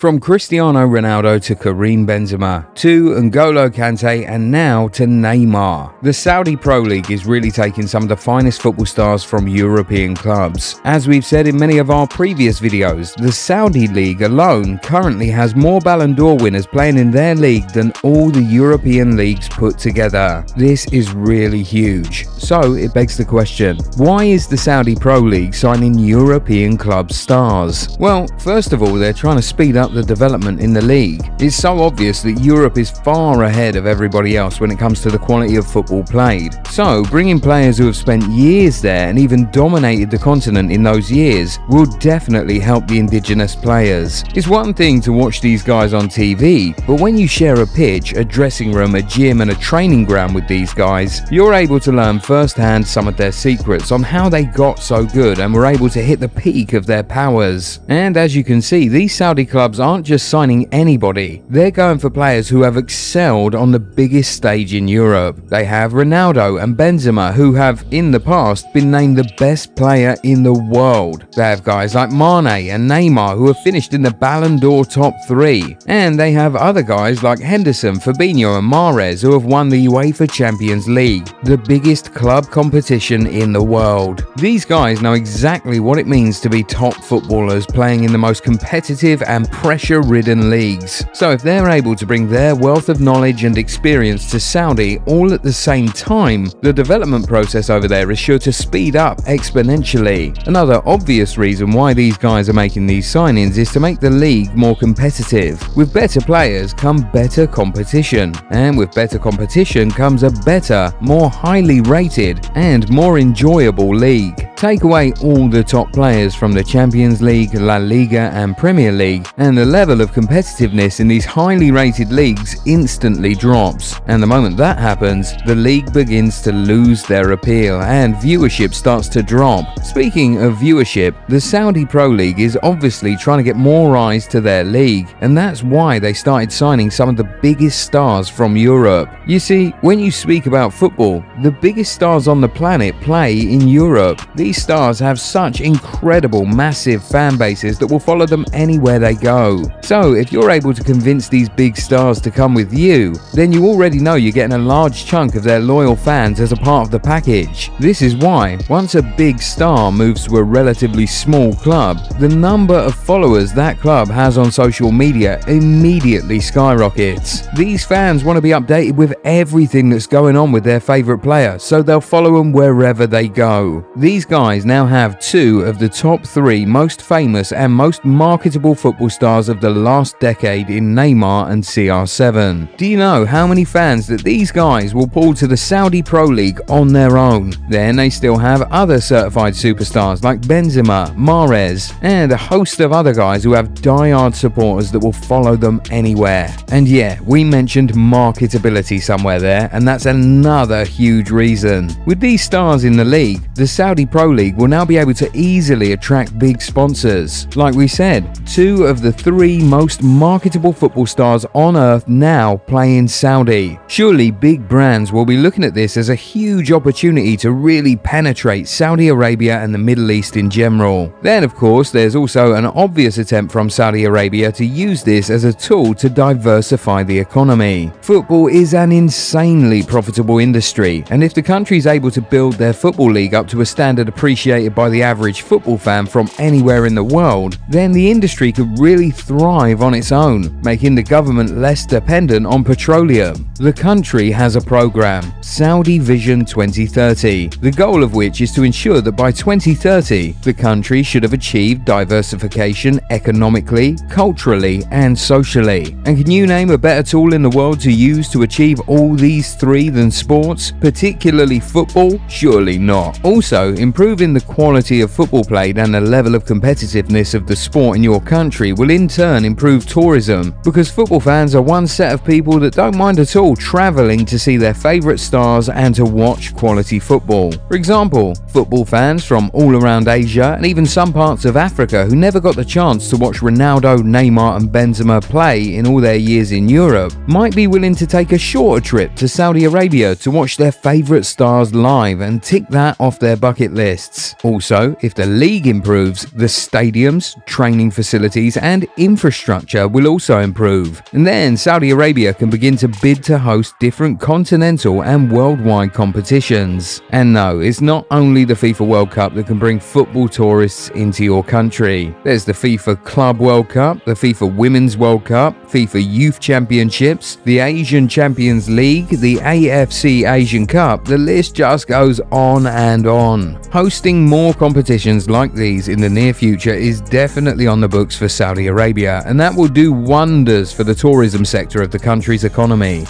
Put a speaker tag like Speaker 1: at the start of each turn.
Speaker 1: From Cristiano Ronaldo to Karim Benzema, to N'Golo Kante and now to Neymar. The Saudi Pro League is really taking some of the finest football stars from European clubs. As we've said in many of our previous videos, the Saudi League alone currently has more Ballon d'Or winners playing in their league than all the European leagues put together. This is really huge. So it begs the question, why is the Saudi Pro League signing European club stars? Well, first of all, they're trying to speed up the development in the league. It's so obvious that Europe is far ahead of everybody else when it comes to the quality of football played. So bringing players who have spent years there and even dominated the continent in those years will definitely help the indigenous players. It's one thing to watch these guys on TV, but when you share a pitch, a dressing room, a gym and a training ground with these guys, you're able to learn firsthand some of their secrets on how they got so good and were able to hit the peak of their powers. And as you can see, these Saudi clubs aren't just signing anybody. They're going for players who have excelled on the biggest stage in Europe. They have Ronaldo and Benzema, who have in the past been named the best player in the world. They have guys like Mane and Neymar, who have finished in the Ballon d'Or top 3. And they have other guys like Henderson, Fabinho and Mahrez, who have won the UEFA Champions League, the biggest club competition in the world. These guys know exactly what it means to be top footballers playing in the most competitive and pressure-ridden leagues. So if they're able to bring their wealth of knowledge and experience to Saudi all at the same time, the development process over there is sure to speed up exponentially. Another obvious reason why these guys are making these signings is to make the league more competitive. With better players come better competition, and with better competition comes a better, more highly rated and more enjoyable league. Take away all the top players from the Champions League, La Liga and Premier League, and the level of competitiveness in these highly rated leagues instantly drops. And the moment that happens, the league begins to lose their appeal and viewership starts to drop. Speaking of viewership, the Saudi Pro League is obviously trying to get more eyes to their league, and that's why they started signing some of the biggest stars from Europe. You see, when you speak about football, the biggest stars on the planet play in Europe. These stars have such incredible, massive fan bases that will follow them anywhere they go. So if you're able to convince these big stars to come with you, then you already know you're getting a large chunk of their loyal fans as a part of the package. This is why, once a big star moves to a relatively small club, the number of followers that club has on social media immediately skyrockets. These fans want to be updated with everything that's going on with their favourite player, so they'll follow them wherever they go. These guys now have two of the top 3 most famous and most marketable football stars of the last decade in Neymar and CR7. Do you know how many fans that these guys will pull to the Saudi Pro League on their own? Then they still have other certified superstars like Benzema, Mahrez, and a host of other guys who have die-hard supporters that will follow them anywhere. And yeah, we mentioned marketability somewhere there, and that's another huge reason. With these stars in the league, the Saudi Pro League will now be able to easily attract big sponsors. Like we said, 2 of the 3 most marketable football stars on earth now play in Saudi. Surely big brands will be looking at this as a huge opportunity to really penetrate Saudi Arabia and the Middle East in general. Then of course there's also an obvious attempt from Saudi Arabia to use this as a tool to diversify the economy. Football is an insanely profitable industry, and if the country is able to build their football league up to a standard appreciated by the average football fan from anywhere in the world, then the industry could really thrive on its own, making the government less dependent on petroleum. The country has a program, Saudi Vision 2030, the goal of which is to ensure that by 2030, the country should have achieved diversification economically, culturally, and socially. And can you name a better tool in the world to use to achieve all these 3 than sports, particularly football? Surely not. Also, improving the quality of football played and the level of competitiveness of the sport in your country will in turn improve tourism, because football fans are one set of people that don't mind at all travelling to see their favourite stars and to watch quality football. For example, football fans from all around Asia and even some parts of Africa who never got the chance to watch Ronaldo, Neymar and Benzema play in all their years in Europe might be willing to take a shorter trip to Saudi Arabia to watch their favourite stars live and tick that off their bucket list. tourists. Also, if the league improves, the stadiums, training facilities and infrastructure will also improve. And then Saudi Arabia can begin to bid to host different continental and worldwide competitions. And no, it's not only the FIFA World Cup that can bring football tourists into your country. There's the FIFA Club World Cup, the FIFA Women's World Cup, FIFA Youth Championships, the Asian Champions League, the AFC Asian Cup. The list just goes on and on. Hosting more competitions like these in the near future is definitely on the books for Saudi Arabia, and that will do wonders for the tourism sector of the country's economy.